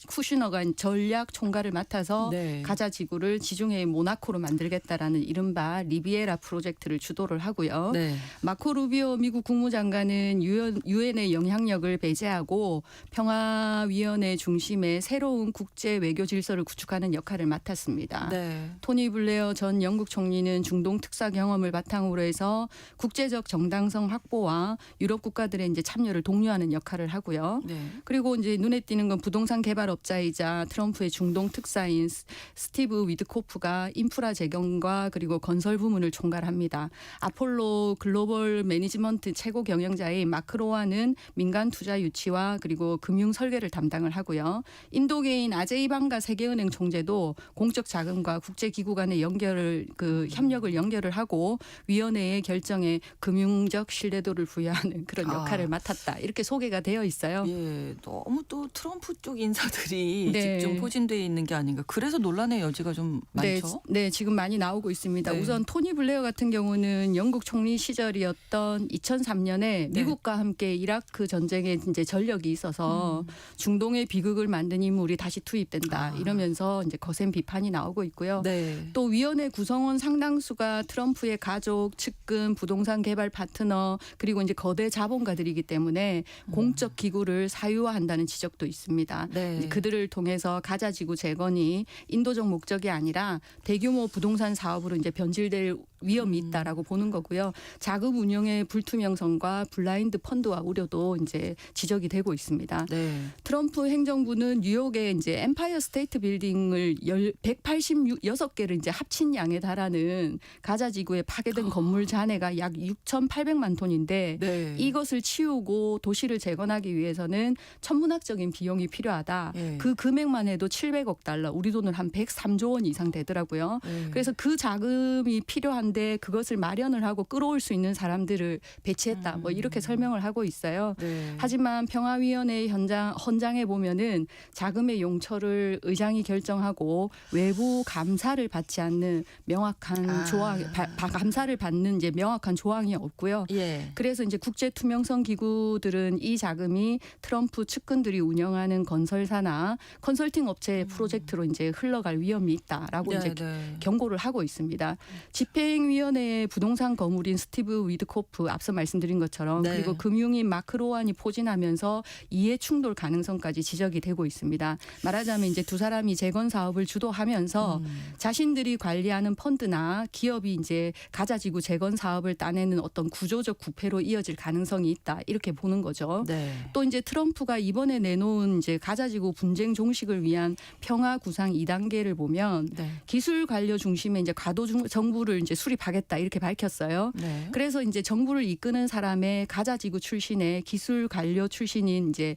전략 총괄을 맡아서 네. 가자 지구를 지중해의 모나코로 만들겠다라는 이른바 리비에라 프로젝트를 주도를 하고요. 네. 마코 루비오 미국 국무장관은 유엔의 영향력을 배제하고 평화위원회 중심의 새로운 국제 외교 질서를 구축하는 역할을 맡았습니다. 네. 토니 블레어 전 영국 총리는 중동 특사 경험을 바탕으로 해서 국제적 정당성 확보와 유럽 국가들의 이제 참여를 독려하는 역할을 하고요. 네. 그리고 이제 눈에 띄는 건 부동산 개발업자이자 트럼프의 중동 특사인 스티브 위드코프가 인프라 재건과 그리고 건설 부문을 총괄합니다. 아폴로 글로벌 매니지먼트 최고 경영자인 마크 로아는 민간 투자 유치와 그리고 금융 설계를 담당을 하고요. 인도계인 아제이 방가 세계은행 총재도 공적 자금과 국제기구 간의 협력을 연결을 하고 위원회의 결정에 금융적 신뢰도를 부여하는 그런 역할을 맡았다. 이렇게 소개가 되어 있어요. 예, 너무 또 트럼프 쪽 인사들이 네. 집중 포진되어 있는 게 아닌가. 그래서 논란의 여지가 좀 많죠. 네, 지금 많이 나오고 있습니다. 네. 우선 토니 블레어 같은 경우는 영국 총리 시절이었던 2003년에 미국과 함께 이라크 전쟁에 이제 전력이 있어서 중동의 비극을 만든 인물이 다시 투입된다. 이러면서 이제 거센 비판이 나오고 있고요. 네. 또 위원회 구성원 상당수가 트럼프의 가족, 측근, 부동산 개발 파트너 그리고 이제 거대 자본가들이기 때문에 공적 기구를 사유화한다는 지적도 있습니다. 네. 이제 그들을 통해서 가자 지구 재건이 인도적 목적이 아니라 대규모 부동산 사업으로 이제 변질될 위험이 있다라고 보는 거고요. 자금 운영의 불투명성과 블라인드 펀드와 우려도 이제 지적이 되고 있습니다. 네. 트럼프 행정부는 뉴욕에 이제 엠파이어 스테이트 빌딩을 186개를 이제 합친 양에 달하는 가자 지구에 파괴된 건물 잔해가 약 6,800만 톤인데 네. 이것을 치우고 도시를 재건하기 위해서는 천문학적인 비용이 필요하다. 예. 그 금액만 해도 700억 달러, 우리 돈은 한 103조 원 이상 되더라고요. 네. 그래서 그 자금이 필요한데 그것을 마련을 하고 끌어올 수 있는 사람들을 배치했다. 뭐 이렇게 설명을 하고 있어요. 네. 하지만 평화위원회 헌장에 보면은 자금의 용처를 의장이 결정하고 외부 감사를 받지 않는 명확한 조항, 감사를 받는 이제 명확한 조항이 없고요. 예. 그래서 이제 국제 투명성 기구들은 이 자금이 트럼프 측근들이 운영하는 건설사나 컨설팅 업체의 프로젝트로 이제 흘러갈 위험이 있다라고 이제 경고를 하고 있습니다. 집행위원회의 부동산 거물인 스티브 위드코프 앞서 말씀드린 것처럼 네. 그리고 금융인 마크 로안이 포진하면서 이해 충돌 가능성까지 지적이 되고 있습니다. 말하자면 이제 두 사람이 재건 사업을 주도하면서 자신들이 관리하는 펀드나 기업이 이제 가자지구 재건 사업을 따내는 어떤 구조적 부패로 이어질 가능성이 있다 이렇게 보는 거죠. 네. 또 이제 트럼프가 이번에 내놓은 이제 가자지구 분쟁 종식을 위한 평화 구상 2단계를 보면 네. 기술 관료 중심의 이제 과도 정부를 이제 수립하겠다 이렇게 밝혔어요. 네. 그래서 이제 정부를 이끄는 사람의 가자지구 출신의 기술 관료 출신인 이제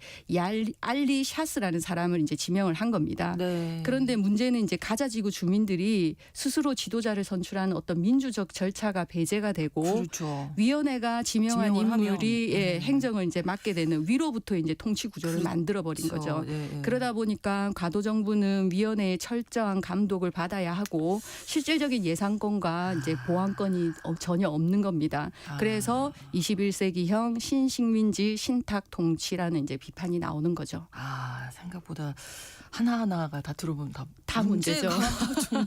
알리 샤스라는 사람을 이제 지명을 한 겁니다. 네. 그런데 문제는 이제 가자지구 주민들이 스스로 지도자를 선출하는 어떤 민주적 절차가 배제가 되고 그렇죠. 위원회가 지명한 지명을 인물이 하면. 행정을 이제 맡게 되는 위로부터 이제 통치 구조를 만들어 버린 그렇죠. 거죠. 네, 네. 그러다 보니까 과도 정부는 위원회의 철저한 감독을 받아야 하고 실질적인 예산권과 이제 보안권이 전혀 없는 겁니다. 그래서 21세기형 신식민지 신탁 통치라는 이제 비판이 나오는 거죠. 생각보다 하나하나가 다 들어보면 다 문제죠. 좀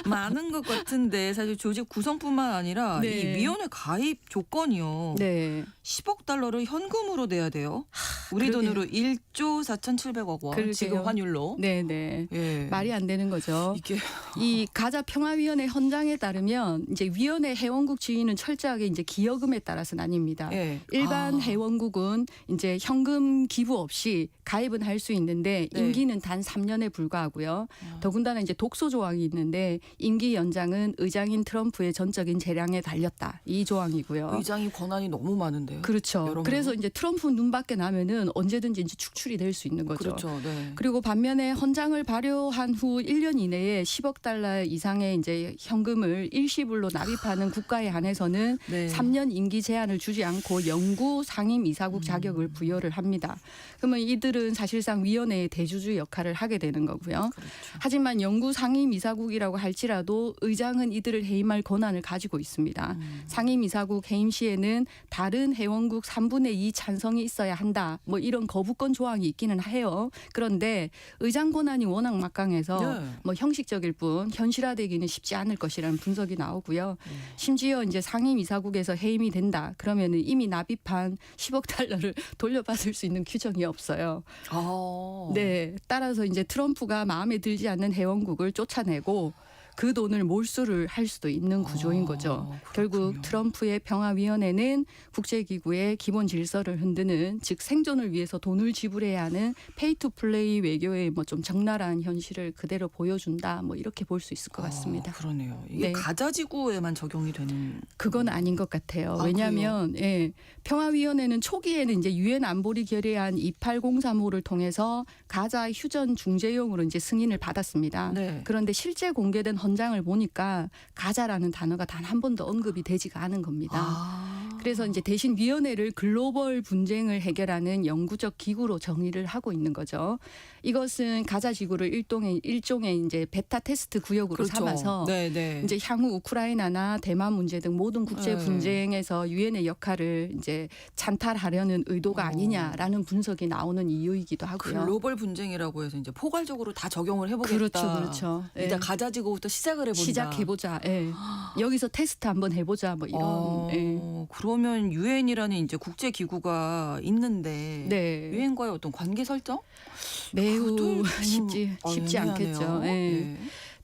많은 것 같은데 사실 조직 구성뿐만 아니라 네. 이 위원회 가입 조건이요. 네. 10억 달러를 현금으로 내야 돼요. 우리 그러게요. 돈으로 1조 4,700억 원. 그러게요. 지금 환율로. 네네. 예. 말이 안 되는 거죠. 이게 이 가자 평화위원회 헌장에 따르면 이제 위원회 회원국 지위는 철저하게 이제 기여금에 따라서 나뉩니다. 예. 일반 회원국은 이제 현금 기부 없이 가입은 할 수 있는데 네. 임기는 단 3년에 불과하고요. 더군다나 이제 독소 조항이 있는데 임기 연장은 의장 의장인 트럼프의 전적인 재량에 달렸다. 이 조항이고요. 의장이 권한이 너무 많은데요. 그렇죠. 여러모로. 그래서 이제 트럼프 눈밖에 나면은 언제든지 이제 축출이 될 수 있는 거죠. 그렇죠. 네. 그리고 반면에 헌장을 발효한 후 1년 이내에 10억 달러 이상의 이제 현금을 일시불로 납입하는 국가에 한해서는 네. 3년 임기 제한을 주지 않고 영구 상임 이사국 자격을 부여를 합니다. 그러면 이들은 사실상 위원회의 대주주 역할을 하게 되는 거고요. 그렇죠. 하지만 영구 상임 이사국이라고 할지라도 의장은 이들을 해임할 권한을 가지고 있습니다. 상임 이사국 해임 시에는 다른 회원국 3분의 2 찬성이 있어야 한다. 뭐 이런 거부권 조항이 있기는 해요. 그런데 의장 권한이 워낙 막강해서 네. 뭐 형식적일 뿐 현실화되기는 쉽지 않을 것이라는 분석이 나오고요. 심지어 이제 상임 이사국에서 해임이 된다. 그러면은 이미 납입한 10억 달러를 돌려받을 수 있는 규정이 없어요. 아. 네, 따라서 이제 트럼프가 마음에 들지 않는 회원국을 쫓아내고 그 돈을 몰수를 할 수도 있는 구조인 거죠. 결국 그렇군요. 트럼프의 평화위원회는 국제기구의 기본 질서를 흔드는, 즉 생존을 위해서 돈을 지불해야 하는 페이투플레이 외교의 뭐 좀 적나라한 현실을 그대로 보여준다. 뭐 이렇게 볼 수 있을 것 같습니다. 그러네요. 이게 네. 가자지구에만 적용이 되는. 그건 아닌 것 같아요. 아, 왜냐하면 평화위원회는 초기에는 이제 유엔 안보리 결의안 28035를 통해서 가자 휴전 중재용으로 이제 승인을 받았습니다. 네. 그런데 실제 공개된 헌장을 보니까 가자라는 단어가 단 한 번도 언급이 되지가 않은 겁니다. 아. 그래서 이제 대신 위원회를 글로벌 분쟁을 해결하는 영구적 기구로 정의를 하고 있는 거죠. 이것은 가자 지구를 일종의 이제 베타 테스트 구역으로 그렇죠. 삼아서 네. 이제 향후 우크라이나나 대만 문제 등 모든 국제 네. 분쟁에서 유엔의 역할을 이제 찬탈하려는 의도가 아니냐라는 분석이 나오는 이유이기도 하고요. 글로벌 분쟁이라고 해서 이제 포괄적으로 다 적용을 해보겠다. 그렇죠. 일단 가자지구부터 시작을 해본다. 시작해보자. 예. 여기서 테스트 한번 해보자. 뭐 이런. 예. 그러면 유엔이라는 이제 국제 기구가 있는데 네. 유엔과의 어떤 관계 설정? 매우 그것도 쉽지 애매하네요. 않겠죠. 예. 네.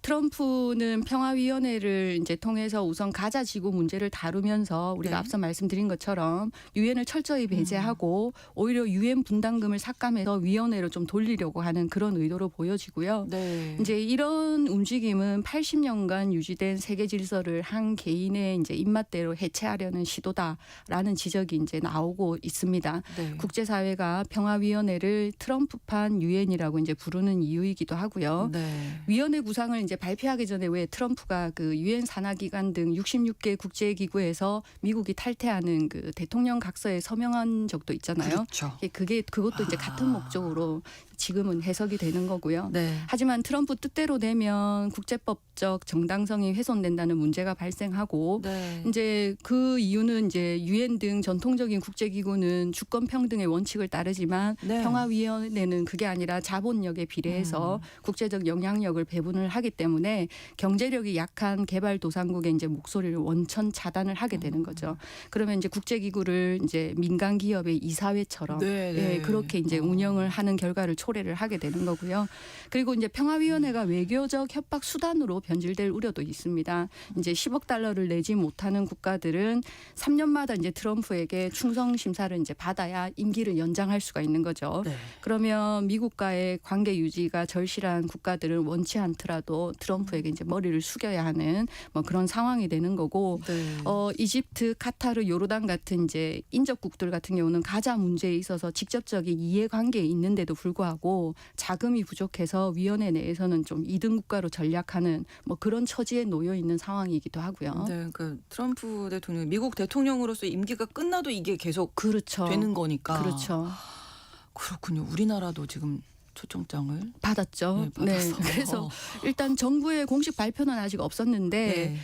트럼프는 평화위원회를 이제 통해서 우선 가자 지구 문제를 다루면서 우리가 네. 앞서 말씀드린 것처럼 유엔을 철저히 배제하고 오히려 유엔 분담금을 삭감해서 위원회로 좀 돌리려고 하는 그런 의도로 보여지고요. 네. 이제 이런 움직임은 80년간 유지된 세계 질서를 한 개인의 이제 입맛대로 해체하려는 시도다라는 지적이 이제 나오고 있습니다. 네. 국제사회가 평화위원회를 트럼프판 유엔이라고 이제 부르는 이유이기도 하고요. 네. 위원회 구상을 이제 발표하기 전에 왜 트럼프가 그 유엔 산하기관 등 66개 국제기구에서 미국이 탈퇴하는 그 대통령 각서에 서명한 적도 있잖아요. 그렇죠. 그것도 이제 같은 목적으로 지금은 해석이 되는 거고요. 네. 하지만 트럼프 뜻대로 되면 국제법적 정당성이 훼손된다는 문제가 발생하고 네. 이제 그 이유는 이제 유엔 등 전통적인 국제기구는 주권 평등의 원칙을 따르지만 네. 평화위원회는 그게 아니라 자본력에 비례해서 국제적 영향력을 배분을 하기 때문에 경제력이 약한 개발도상국의 이제 목소리를 원천 차단을 하게 되는 거죠. 그러면 이제 국제기구를 이제 민간 기업의 이사회처럼 네, 네. 예, 그렇게 이제 운영을 하는 결과를 초래를 하게 되는 거고요. 그리고 이제 평화위원회가 외교적 협박 수단으로 변질될 우려도 있습니다. 이제 10억 달러를 내지 못하는 국가들은 3년마다 이제 트럼프에게 충성 심사를 이제 받아야 임기를 연장할 수가 있는 거죠. 네. 그러면 미국과의 관계 유지가 절실한 국가들은 원치 않더라도 트럼프에게 이제 머리를 숙여야 하는 뭐 그런 상황이 되는 거고 네. 이집트, 카타르, 요르단 같은 이제 인접국들 같은 경우는 가자 문제에 있어서 직접적인 이해관계에 있는데도 불구하고 자금이 부족해서 위원회 내에서는 좀 2등 국가로 전략하는 뭐 그런 처지에 놓여 있는 상황이기도 하고요. 네, 그러니까 트럼프 대통령, 미국 대통령으로서 임기가 끝나도 이게 계속 그렇죠. 되는 거니까. 그렇죠. 그렇군요. 우리나라도 지금 초청장을 받았죠. 네, 받았어요. 그래서 일단 정부의 공식 발표는 아직 없었는데 네.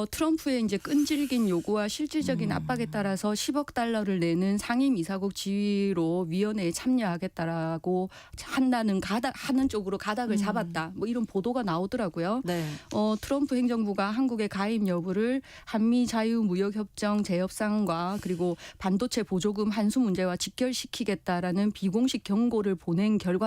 트럼프의 이제 끈질긴 요구와 실질적인 압박에 따라서 10억 달러를 내는 상임 이사국 지위로 위원회에 참여하겠다라고 하는 쪽으로 가닥을 잡았다. 뭐 이런 보도가 나오더라고요. 네. 트럼프 행정부가 한국의 가입 여부를 한미 자유무역협정 재협상과 그리고 반도체 보조금 환수 문제와 직결시키겠다라는 비공식 경고를 보낸 결과다.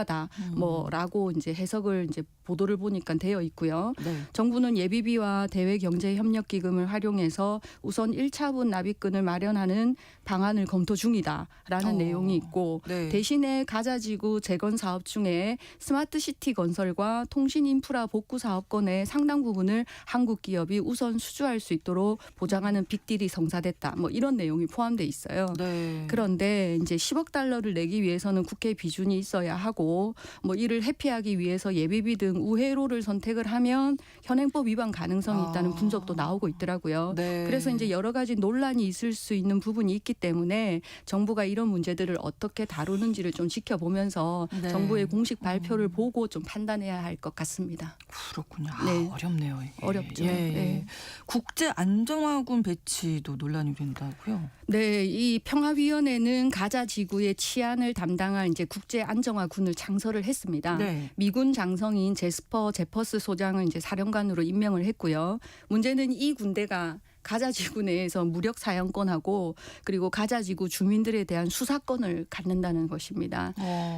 뭐라고 이제 해석을 이제 보도를 보니까 되어 있고요. 네. 정부는 예비비와 대외경제협력기금을 활용해서 우선 1차분 납입금을 마련하는 방안을 검토 중이다라는 내용이 있고 네. 대신에 가자지구 재건 사업 중에 스마트시티 건설과 통신인프라 복구 사업권의 상당 부분을 한국 기업이 우선 수주할 수 있도록 보장하는 빅딜이 성사됐다. 뭐 이런 내용이 포함돼 있어요. 네. 그런데 이제 10억 달러를 내기 위해서는 국회 비준이 있어야 하고 뭐 이를 회피하기 위해서 예비비 등 우회로를 선택을 하면 현행법 위반 가능성이 있다는 분석도 나오고 있더라고요. 네. 그래서 이제 여러 가지 논란이 있을 수 있는 부분이 있기 때문에 정부가 이런 문제들을 어떻게 다루는지를 좀 지켜보면서 네. 정부의 공식 발표를 보고 좀 판단해야 할 것 같습니다. 그렇군요. 네. 어렵네요. 이게. 어렵죠. 예. 네. 국제 안정화군 배치도 논란이 된다고요. 네, 이 평화위원회는 가자 지구의 치안을 담당할 이제 국제 안정화군을 창설을 했습니다. 네. 미군 장성인 제스퍼 제퍼스 소장을 이제 사령관으로 임명을 했고요. 문제는 이 군대가 가자 지구 내에서 무력 사용권하고 그리고 가자 지구 주민들에 대한 수사권을 갖는다는 것입니다.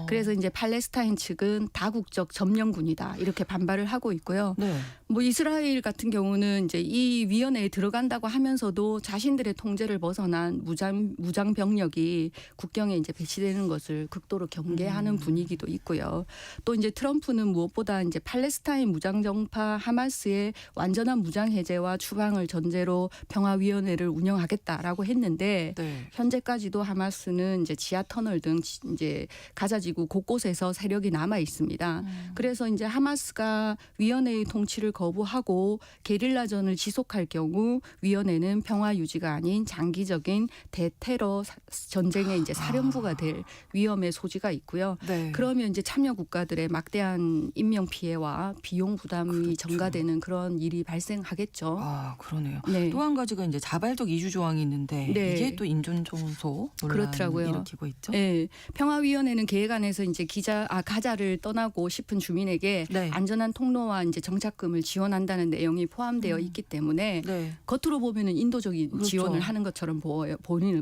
그래서 이제 팔레스타인 측은 다국적 점령군이다 이렇게 반발을 하고 있고요. 네. 뭐 이스라엘 같은 경우는 이제 이 위원회에 들어간다고 하면서도 자신들의 통제를 벗어난 무장 병력이 국경에 이제 배치되는 것을 극도로 경계하는 분위기도 있고요. 또 이제 트럼프는 무엇보다 이제 팔레스타인 무장 정파 하마스의 완전한 무장 해제와 추방을 전제로 평화위원회를 운영하겠다라고 했는데 네. 현재까지도 하마스는 이제 지하 터널 등 이제 가자지구 곳곳에서 세력이 남아 있습니다. 그래서 이제 하마스가 위원회의 통치를 거부하고 게릴라전을 지속할 경우 위원회는 평화 유지가 아닌 장기적인 대테러 전쟁의 이제 사령부가 될 위험의 소지가 있고요. 네. 그러면 이제 참여 국가들의 막대한 인명 피해와 비용 부담이 그렇죠. 전가되는 그런 일이 발생하겠죠. 아, 그러네요. 네. 또 한 가지가 이제 자발적 이주 조항이 있는데 네. 이게 또 인존정소 논란을 그렇더라고요. 일으키고 있죠. 네, 평화위원회는 계획안에서 이제 가자를 떠나고 싶은 주민에게 네. 안전한 통로와 이제 정착금을 지원한다는 내용이 포함되어 있기 때문에 네. 겉으로 보면은 인도적인 그렇죠. 지원을 하는 것처럼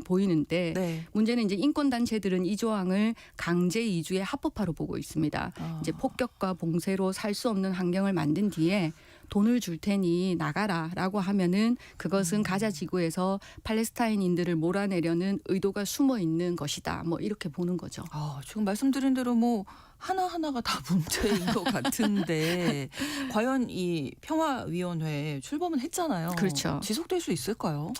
보이는데 네. 문제는 이제 인권 단체들은 이 조항을 강제 이주의 합법화로 보고 있습니다. 이제 폭격과 봉쇄로 살 수 없는 환경을 만든 뒤에 돈을 줄 테니 나가라라고 하면은 그것은 가자 지구에서 팔레스타인인들을 몰아내려는 의도가 숨어 있는 것이다. 뭐 이렇게 보는 거죠. 지금 말씀드린 대로 뭐 하나하나가 다 문제인 것 같은데 과연 이 평화위원회 출범은 했잖아요. 그렇죠. 지속될 수 있을까요?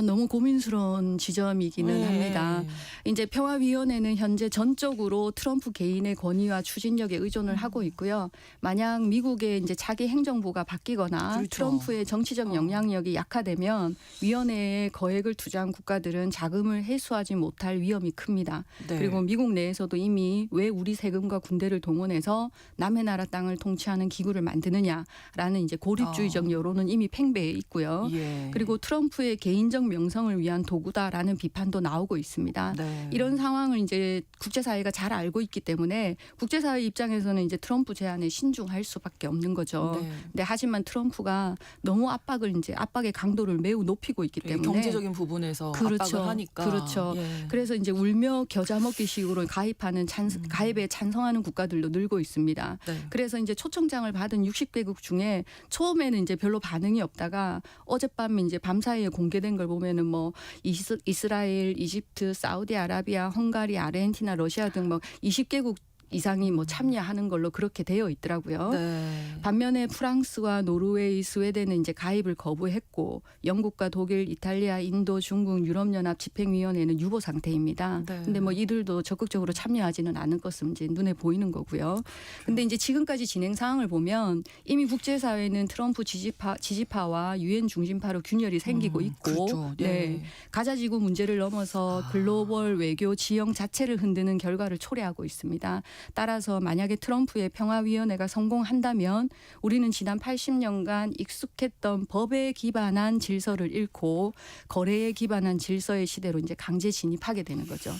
너무 고민스러운 지점이기는 네. 합니다. 이제 평화위원회는 현재 전적으로 트럼프 개인의 권위와 추진력에 의존을 하고 있고요. 만약 미국의 이제 차기 행정부가 바뀌거나 그렇죠. 트럼프의 정치적 영향력이 약화되면 위원회에 거액을 투자한 국가들은 자금을 회수하지 못할 위험이 큽니다. 네. 그리고 미국 내에서도 이미 왜 우리 세금과 군대를 동원해서 남의 나라 땅을 통치하는 기구를 만드느냐라는 이제 고립주의적 여론은 이미 팽배해 있고요. 예. 그리고 트럼프의 개인적 명성을 위한 도구다라는 비판도 나오고 있습니다. 네. 이런 상황을 이제 국제사회가 잘 알고 있기 때문에 국제사회 입장에서는 이제 트럼프 제안에 신중할 수밖에 없는 거죠. 네. 근데 하지만 트럼프가 너무 압박의 강도를 매우 높이고 있기 때문에 경제적인 부분에서 압박을 하니까. 그렇죠. 예. 그래서 이제 울며 겨자 먹기식으로 가입에 찬성하는 국가들도 늘고 있습니다. 네. 그래서 이제 초청장을 받은 60개국 중에 처음에는 이제 별로 반응이 없다가 어젯밤 이제 밤사이에 공개된 걸 보면은 뭐 이스라엘, 이집트, 사우디아라비아, 헝가리, 아르헨티나, 러시아 등 뭐 20개국 이상이 뭐 참여하는 걸로 그렇게 되어 있더라고요. 네. 반면에 프랑스와 노르웨이, 스웨덴은 이제 가입을 거부했고 영국과 독일, 이탈리아, 인도, 중국, 유럽연합 집행위원회는 유보 상태입니다. 네. 근데 뭐 이들도 적극적으로 참여하지는 않을 것은 이제 눈에 보이는 거고요. 근데 이제 지금까지 진행 상황을 보면 이미 국제사회는 트럼프 지지파와 유엔 중심파로 균열이 생기고 있고 그렇죠. 네. 가자지구 문제를 넘어서 글로벌 외교 지형 자체를 흔드는 결과를 초래하고 있습니다. 따라서 만약에 트럼프의 평화위원회가 성공한다면 우리는 지난 80년간 익숙했던 법에 기반한 질서를 잃고 거래에 기반한 질서의 시대로 이제 강제 진입하게 되는 거죠.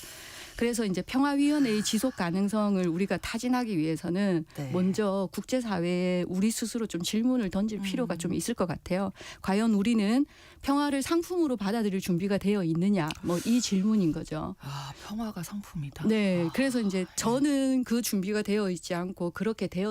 그래서 이제 평화위원회의 지속 가능성을 우리가 타진하기 위해서는 네. 먼저 국제사회에 우리 스스로 좀 질문을 던질 필요가 좀 있을 것 같아요. 과연 우리는 평화를 상품으로 받아들일 준비가 되어 있느냐, 뭐 이 질문인 거죠. 평화가 상품이다. 네, 그래서 이제 저는 그 준비가 되어 있지 않고 그렇게 되어